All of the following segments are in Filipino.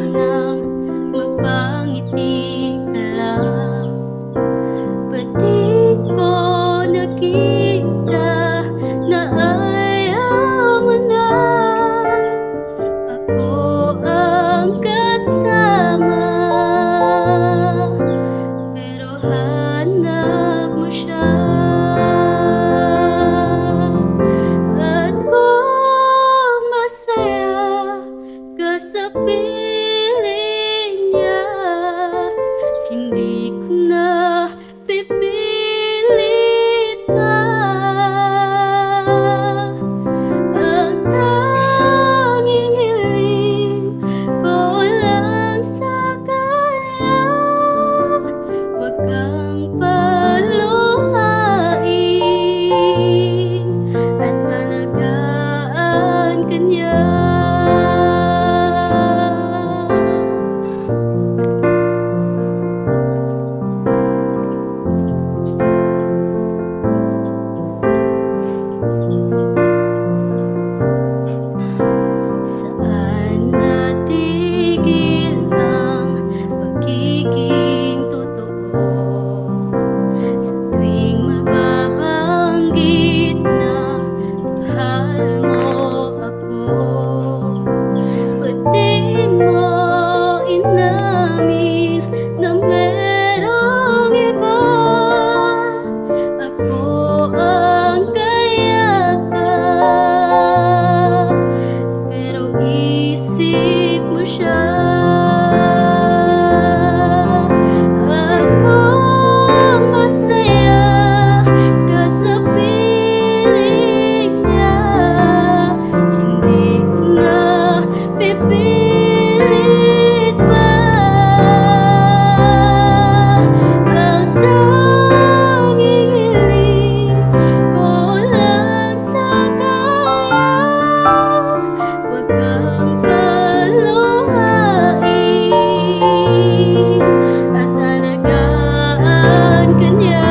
nang magpangiti ka lang. Ba't di ko nakita na ayaw mo na ako ang kasama? Pero hanap mo siya, at kung masaya ka sa piling niya, hindi ko na pipilit pa. Ang tanging hiling ko lang sa kanya, huwag kang paluhain at alagaan ka niya. Saan natigil ang pagiging totoo? Sa tuwing mababanggit na mahal mo ako, ba't di mo inamin na merong iba? Ako ang kayakap, pero isip mo siya. At kung masaya ka sa piling niya, hindi ko na pipilit pa. Ang tanging hiling ko lang sa kanya, huwag kang paluhain at alagaan ka niya.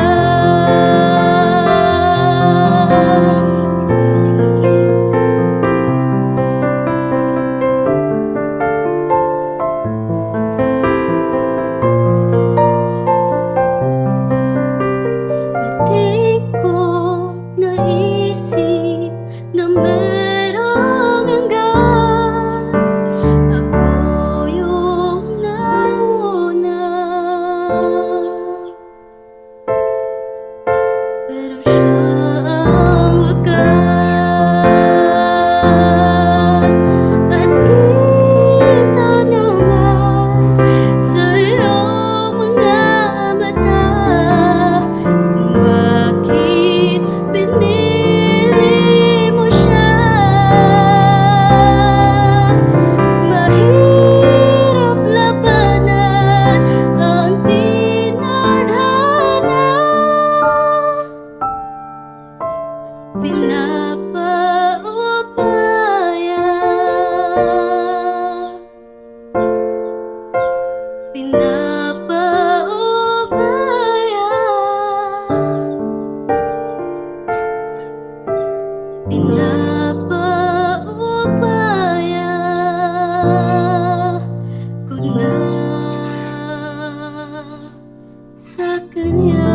Ba't di ko naisip na merong hanggan? Ako yung nauna, pero siya ang wakas. At kita naman sa iyong mga mata kung bakit pinili mo siya. Mahirap labanan ang tinadhana, pinapaubaya, pinapaubaya, pinapaubaya ko na sa kanya.